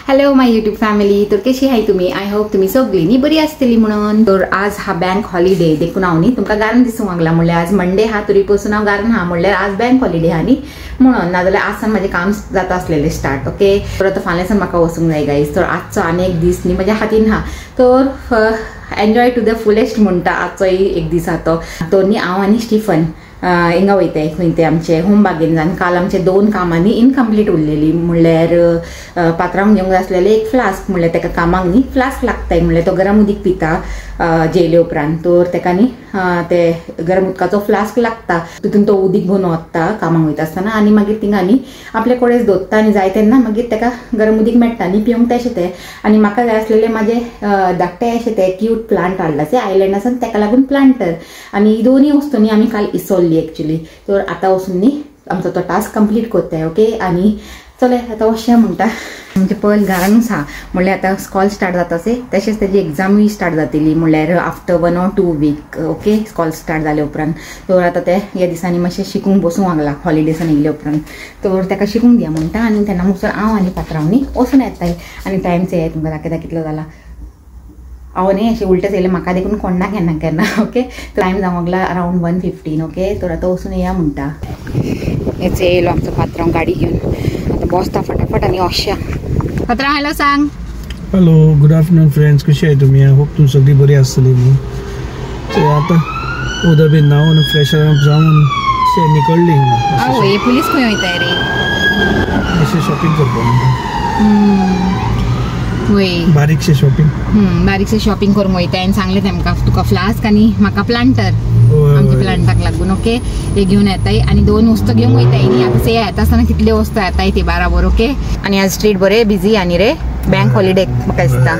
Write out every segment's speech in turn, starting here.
Hello माय YouTube family. तर कशी आहे तुम्ही? आय होप तुम्ही सगळींनी बरी आसतली म्हणून. तर आज हा बँक हॉलिडे देखून हांव न्ही तुमकां गारान दिसूंक लागला. म्हणल्यार आज मंडे हा, तरी पासून हांव गारान हा म्हणल्यार आज बँक हॉलिडे हा न्ही म्हणून. नाजाल्यार आज सावन म्हजें काम जाता आसलेलें स्टार्ट. ओके, तर आतां फाल्यांसान म्हाका वचूंक जाय गायज. तर आजचो आनी एक दीस न्ही म्हज्या हातीन हा. तर एन्जॉय टू द फुलेस्ट म्हणटा आजचोय एक दीस हा तो. तर न्ही हांव आनी स्टिफन हिंगा वयताय खंय ते आमचे होमबागेन जावन. काल आमचे 2 कामांनी इनकम्प्लीट उरलेली. म्हणल्यार पात्रांक घेवंक जाय आसलेले एक फ्लास्क, म्हणल्यार तेका कामाक न्ही फ्लास्क लागताय. म्हणल्यार तो गरम उदीक पिता जेयले उपरांत. तर तेका न्ही ते गरम उदकाचो फ्लास्क लागता. तितून तो उदीक भरून वता कामाक वयता आसतना. आनी मागीर थिंगा न्ही आपले कडेन दवरता आनी जाय तेन्ना मागीर तेका गरम उदीक मेळटा न्ही पिवंक तशें ते. आनी म्हाका जाय आसलेले म्हाजे धाकटे अशें ते क्यूट प्लांट हाडलासे आयलँडासान, तेका लागून प्लांटर. आनी ही दोनूय वस्तू न्ही आमी काल इसोल्ली एक्चुअली. तर आतां वचून न्ही आमचो तो टास्क कंप्लीट करताय. ओके, आनी चले आतां वचचें म्हणटा. म्हणजे पयल घरानूच हा. म्हणल्यार आतां स्कॉल स्टार्ट जातासे, तशेंच तेजी एग्जामूय स्टार्ट जातली. म्हणल्यार after 1 or 2 week. Okay, school start जाले उपरांत. तर आतां ते ह्या दिसांनी मातशें शिकूंक बसूंक लागला हॉलिडेसान येयले उपरांत. तर ताका शिकूंक दिया म्हणटा. आनी तेन्ना मुसर हांव आनी पात्रांव न्ही वचून येताय. आनी टायम से तुमकां दाखयता कितलो जाला. हांव न्ही अशें उलटें येयलें म्हाका देखून कोणना केन्ना केन्ना. ओके, टायम जावंक लागला अरावंड 1:15. ओके, तर आतां वचून येया म्हणटा. हेच येयलो आमचो पात्रांव गाडी घेवन. आतां बसता फटाफट आनी वचया. पात्रांव हॅलो सांग. Hello, good afternoon friends. कशी आहे तुम्ही? आय होप तुम्ही सगळी बरी आसतली न्ही. सो आता उदक बी न्हांवन फ्रेशर अप जावन अशें निकळ्ळी. आवय पुलीस खंय वयताय रे? अशें शॉपिंग करपाक. वय बारीकशें शॉपिंग. बारीकशें शॉपिंग करूंक वयताय. आनी सांगलें तेमकां तुका फ्लास्क आनी म्हाका प्लांटर आमच्या प्लांटाक लागून. ओके, हे घेवन येताय. आनी 2 वस्तू घेवंक वयताय न्ही. आतां से येता आसतना कितल्यो वस्तू येताय ती बराबर. ओके, आनी आज स्ट्रीट बरें बिजी आनी रे बँक हॉलिडे म्हाका दिसता.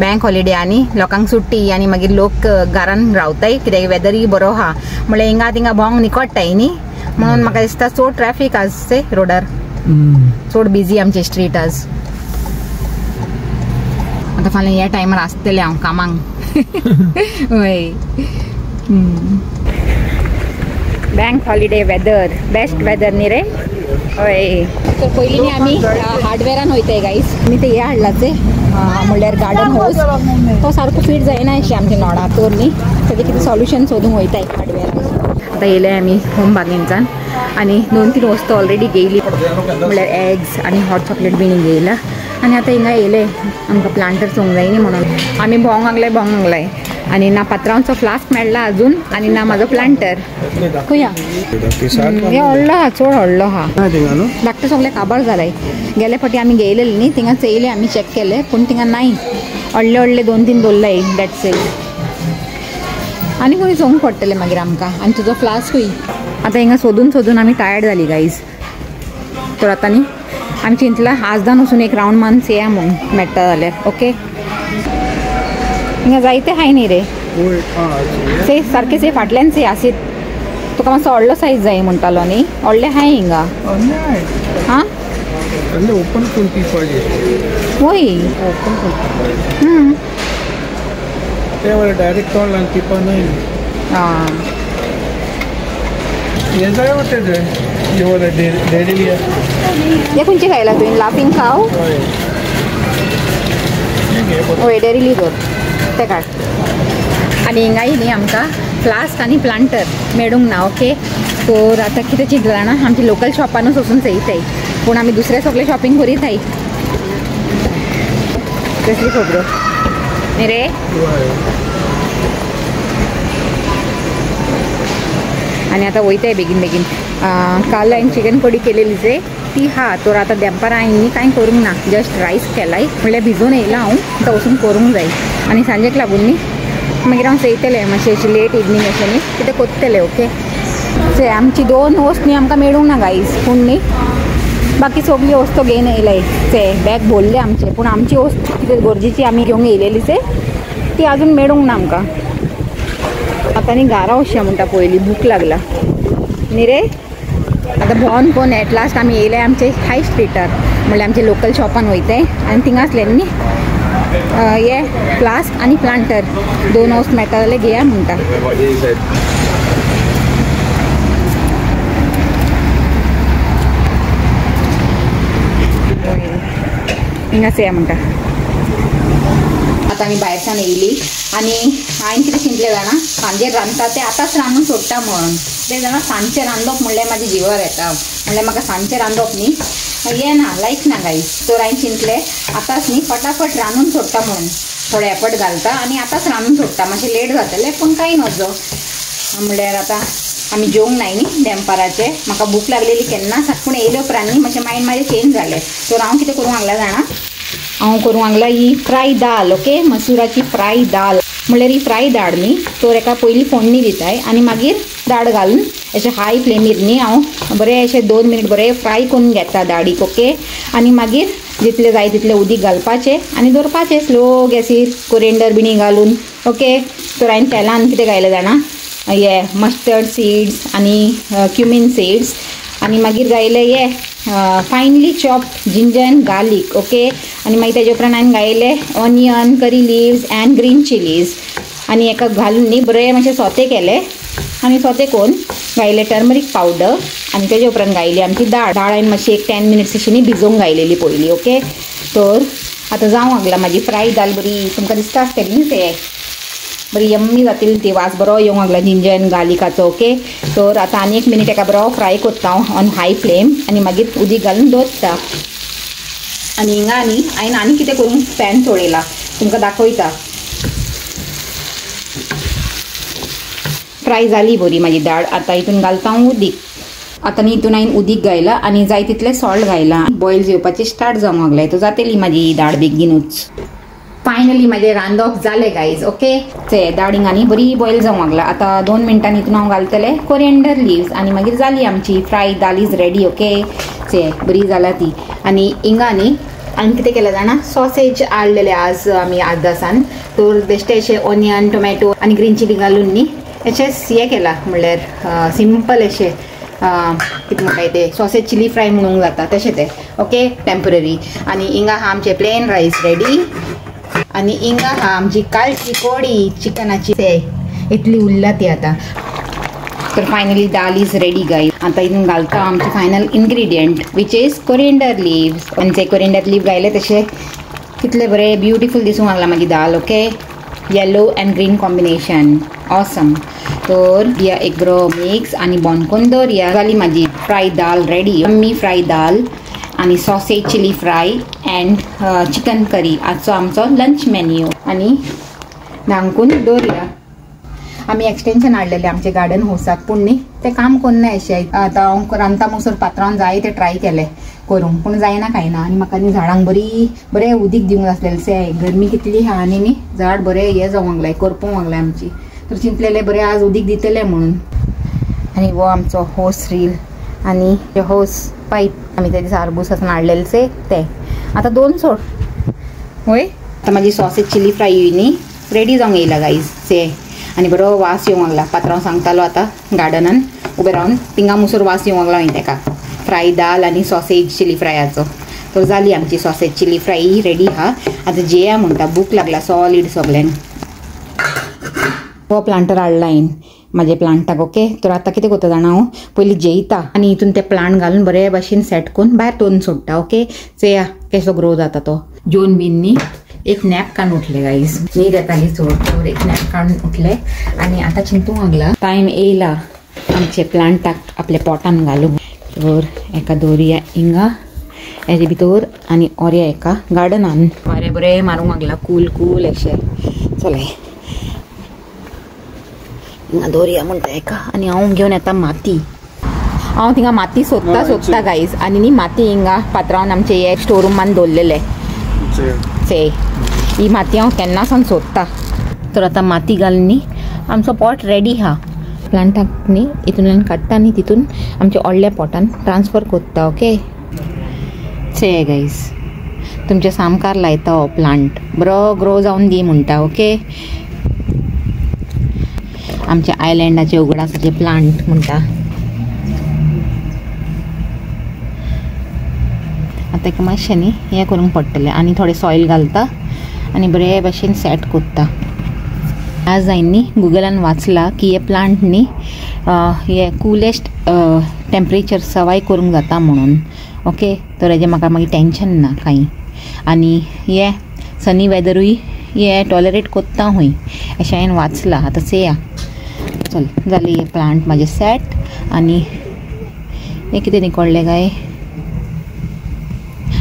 बँक हॉलिडे आनी लोकांक सुट्टी. आनी मागीर लोक घरान रावताय कित्याक वेदरूय बरो हा. म्हणल्यार हिंगा थिंगा भोंवंक निकोडटाय न्ही म्हणून म्हाका दिसता चड ट्रॅफिक आज से रोडार. चड बिजी आमचे स्ट्रीट आज. आतां फाल्यां ह्या टायमार आसतलें हांव कामांक. हय, bank holiday weather best weather न्ही रे. हय, तर पयलीं न्ही आमी हार्डवेरान वयताय गायज. आमी ते हे हाडलाचे म्हणल्यार गार्डन होज. तो सारको फिट जायना अशें आमच्या नोडा. तर न्ही तेजें कितें सोल्युशन सोदूंक वयताय हार्डवेरान. आतां येयले आमी होम बागेंच्यान आनी 2-3 वस्तू ऑलरेडी घेयली. म्हणल्यार एग्स आनी हॉट चॉकलेट बीन घेयला. आनी आतां हिंगा येयले आमकां प्लांटर चोवंक जाय न्ही म्हणून आमी भोंवंक लागलाय. आनी ना पात्रांवचो फ्लास्क मेळ्ळा अजून आनी ना म्हाजो प्लांटर. खंय हे व्हडलो हा, चड व्हडलो हा. धाकटे सगळे काबार जालाय. गेले फावटी आमी घेयलेले न्ही थिंगा चेयले आमी चॅक केले पूण थिंगा नाय. व्हडले 2-3 दवरलाय. That's it. आनी कोणी चोवंक पडटलें मागीर आमकां. आनी तुजो फ्लास्कूय आतां हिंगा सोदून आमी टायर्ड जाली गायज. तर आतां न्ही आमी चिंतलां आजदान वचून एक रावंड मारून येया म्हूण मेळटा जाल्यार. ओके, हिंगा जायते हाय न्ही रे. से सारके से फाटल्यान से आसीत. तुका मातसो व्हडलो सायज जाय म्हणटालो न्ही. व्हडले हाय हिंगा. हां ओपन करून वय डायरेक्ट तोंड लावन पिवपा न्हय. हां, हे जाय वते डेली. हे खंयचे खायला तुवें? लाफिंग काव. हय, डेरी लिवर ते काड. आनी हिंगाय न्ही आमकां फ्लास्क आनी प्लांटर मेळूंक ना. ओके, तर आतां कितें चिंतलां जाणा आमच्या लोकल शॉपानूच वचून चयताय. पूण आमी दुसरे सगळे शॉपिंग करीताय. कसली खबरो न्ही रे. आनी आतां वयताय बेगीन. काल हांवें चिकन कडी केलेली जे ती हा. तर आतां दनपारां हांवें न्ही कांय करूंक ना, जस्ट रायस केलाय. म्हणल्यार भिजून येयला हांव. आतां वचून करूंक जाय. आनी सांजेक लागून न्ही मागीर हांव चयतलें मातशें अशें लेट इवनींग अशें न्ही कितें करतलें. ओके, से आमची 2 वस्त न्ही आमकां मेळूंक ना गायज. पूण न्ही बाकी सगळी वस्तू घेवन येयलाय. ते बॅग भरले आमचे. पूण आमची वस्त कितें गरजेची आमी घेवंक येयलेली से ती आजून मेळूंक ना आमकां. आतां न्ही घरा वचया म्हणटा पयलीं. भूक लागला न्ही रे. आतां भोंवन कोण एट लास्ट आमी येयले आमचे हाय स्ट्रीटार. म्हणल्यार आमचे लोकल शॉपान वयताय. आनी थिंगा आसले न्ही हे फ्लास्क आनी प्लांटर 2 वस्त मेळटा जाल्यार घेया म्हणटा. हिंगाचे म्हणटा आता आमी भायरच्यान येयली आनी हांवें कितें चिंतलें जाणा सांजे रांदता तें आतांच रांदून सोडटा म्हणून तें जाणा सांजचें रांदप म्हणल्यार म्हाज्या जिवार येता म्हणल्यार म्हाका सांजचें रांदप न्ही येना लायक ना गायज तर हांवें चिंतलें आतांच न्ही फटाफट रांदून सोडटा म्हणून थोडे एफर्ट घालता आनी आतांच रांदून सोडटा मातशें लेट जातलें पूण कांय नजो म्हणल्यार आतां आमी जेवंक नाय न्ही दनपाराचे म्हाका भूक लागलेली केन्ना पूण येयले उपरांत न्ही मातशें मायंड म्हाजें चेंज जालें तर हांव कितें करूंक लागलां जाणा हांव करूंक लागला ही फ्राय दाल ओके मसुराची फ्राय दाल म्हणल्यार ही फ्राय दाळ न्ही तर एका पयलीं फोडणी दिताय आनी मागीर दाळ घालून अशें हाय फ्लेमीर न्ही हांव बरें अशें 2 मिनट बरें फ्राय करून घेता दाळीक ओके आनी मागीर जितलें जाय तितलें उदीक घालपाचें आनी दवरपाचें स्लो गॅसीर कोरिएंडर बिणी घालून ओके तर हांवें तेलान कितें घायलें जाणा हे मस्टर्ड सीड्स आनी क्युमीन सीड्स आनी मागीर घायले हे finally chopped ginger end garlic okay आनी मागीर तेजे उपरांत हांवें घायले ऑनियन करी लिव्स एंड ग्रीन चिलीज आनी हेका घालून न्ही बरें मातशें सोते केलें आनी सोते करून घायले टर्मरीक पावडर आनी तेजे उपरांत घायली आमची दाळ हांवें मातशी एक 10 मिनिट्स अशी न्ही भिजोवंक घायलेली पयलीं ओके तर आतां जावंक लागला म्हाजी फ्राय दाल बरी तुमकां दिसता आसतली न्ही तें बरी यम्मी जातली ती वास बरो येवंक लागला जिंजर एंड गार्लिकाचो ओके तर आतां आनी 1 मिनीट एका बरो फ्राय करता हांव ऑन हाय फ्लेम आनी मागीर उदीक घालून दवरता आनी हिंगा न्ही हांवें आनी कितें करून पॅन चोडयला तुमकां दाखयता फ्राय जाली बरी म्हाजी दाळ आतां हितून घालता हांव उदीक आतां न्ही हितून हांवें उदीक घायला आनी जाय तितलें सॉल्ट घायला बॉयल येवपाचें स्टार्ट जावंक लागलें तर जातली म्हाजी दाळ बेगीनूच फायनली म्हाजें रांदप जालें गायज ओके ते दाळींग आनी बरी बॉयल जावंक लागला आतां 2 मिनटांनी हितून हांव घालतलें कोरिएंडर लिव्स आनी मागीर जाली आमची fry dal is ready okay ते बरी जाला ती आनी हिंगा न्ही आनी कितें केलें जाणा सॉसेज हाडलेले आज आमी आदासान तर बेश्टे अशें ऑनियन टोमॅटो आनी ग्रीन चिली घालून न्ही अशें हें केलां म्हणल्यार सिंपल अशें कितें म्हणटाय ते सॉसेज चिली फ्राय म्हणूंक जाता तशें तें ओके टेम्पररी आनी हिंगा हा आमचें प्लेन रायस रेडी आनी हिंगा हा आमची कालची कोडी चिकनाची ते इतली उरला ती आतां तर finally dal is ready guy आतां हितून घालता आमचे final ingredient which is coriander leaves आनी कोरिएंडर लीव घायले तशें कितले बरें ब्युटिफूल दिसूंक लागला म्हाजी दाल okay yellow and green combination awesome तर या एक बरो मिक्स आनी बॉन करून दवरया जाली म्हाजी फ्राय दाल रेडी यम्मी फ्राय दाल आनी sausage chilli fry and chicken curry आजचो आमचो लंच मेन्यू आनी धांकून दवरया आमी एक्सटेंशन हाडलेलें आमचे गार्डन हावसाक पूण न्ही तें काम कोन्ना अशें आतां हांव रांदता म्हणसर पात्रांवन जाय तें ट्राय केलें करूंक पूण जायना कांय ना आनी म्हाका न्ही झाडांक बरें उदीक दिवंक आसलेलें से गरमी कितली हा आनी न्ही झाड बरें हें जावंक लागलें करपूंक लागलें आमची तर चिंतलेलें बरें आज उदीक दितलें म्हणून आनी हो आमचो होस रील आनी होस पाईप आमी त्या दिसा आरबूसासून हाडलेले से ते आतां 2 सोड होय आतां म्हाजी सॉसेज चिली फ्राय न्ही रेडी जावंक येयला गायज से आनी बरो वास येवंक लागला पात्रांव सांगतालो आतां गार्डनान उबे रावन तिंगा मुसोर वास येवंक लागला हांवें तेका फ्राय दाल आनी सॉसेज चिली फ्रायाचो तर जाली आमची सॉसेज चिली फ्राय रेडी हा आतां जेया म्हणटा भूक लागला सॉलीड सगळ्यांक हो प्लांटर हाडला हांवें म्हाजे प्लांटाक ओके तर आतां कितें करता जाणा हांव पयलीं जेयता आनी हितून ते प्लांट घालून बरे भाशेन सेट करून भायर दवरून सोडटा ओके चेया केसो ग्रो जाता तो जेवन बीन न्ही एक नॅप काडून उठले गाईज न्हीद येताली चड तर एक नॅप काडून उठले आनी आतां चिंतूंक लागला टायम येयला आमचे प्लांटाक आपल्या पोटान घालूंक तर एका दवरया हिंगा हेजे भितर आनी ओऱ्या एका गार्डनान वारें बरें मारूंक लागला कूल अशें चलय हिंगा दवरया म्हणटा एका आनी हांव घेवन येता माती हांव थिंगा माती सोदता गाईज आनी न्ही माती हिंगा पात्रांवन आमचे हे स्टोरुमान दवरलेले से ही माती हांव केन्नासान सोदता तर आतां माती घालून न्ही आमचो पॉट रेडी हा प्लांटाक न्ही हितून काडटा न्ही तितून आमच्या व्हडल्या पॉटान ट्रान्सफर करता ओके से गाईज तुमच्या सामकार लायता हो प्लांट बरो ग्रो जावन दी म्हणटा ओके आमच्या आयलँडाचे उगडासाचे प्लांट म्हणटा आतां एक मातशें न्ही हें करूंक पडटलें आनी थोडें सॉयल घालता आनी बरे भाशेन सेट करता आज हांवें न्ही गुगलान वाचला की हे प्लांट न्ही हे कुलेस्ट टेम्परेचर सर्वाय करूंक जाता म्हणून ओके तर हेजें म्हाका मागीर टेंशन ना कांय आनी ये सनी वेदरूय ये टॉलरेट कोत्ता हूँ अशें हांवें वाचलां. आतां चेया चल जाली हे प्लांट म्हाजे सेट. आनी हे कितें निकोळ्ळें काय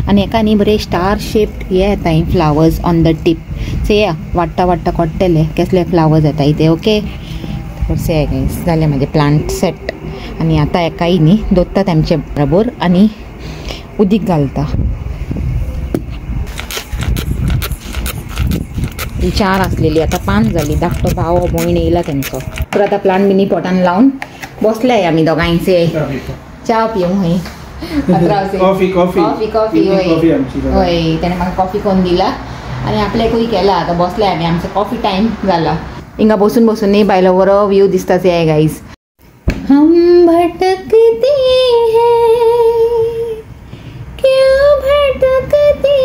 आनी हेका न्ही बरें स्टार शेप्ड हे येताय फ्लावर्स ऑन द टीप. चेया वाडटा वाडटा कोट्टेले कसले फ्लावर्स येताय ते. ओके तर से गायस जालें म्हाजें प्लांट सेट. आनी आतां हेकाय न्ही दोत्ता तेमचे बरोबर आनी उदीक घालता. ही 4 आसलेली आतां 5 जाली. धाकटो भाव भयण येयला तेंचो. तर आतां प्लांट मिनी पॉटान लावन बसल्याय आमी दोगांयचे च्या पिवंक हय. कॉफी हय तेणें म्हाका कॉफी करून दिला आनी आपल्याकूय केला. आतां बसल्याय आमी आमचो कॉफी टायम जाला. हिंगा बसून बसून न्ही भायलो बरो व्यू दिसता. हे गायज हम भटकते हैं क्यों भटकते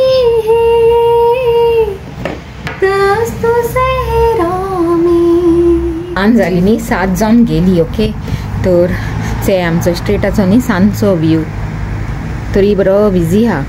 हैं रास्तों सहराओं में. आन जाली न्ही 7 जावन गेली. ओके तर ते आमचो स्ट्रीटाचो न्ही सांजचो व्यू तरी बरो बिजी हा.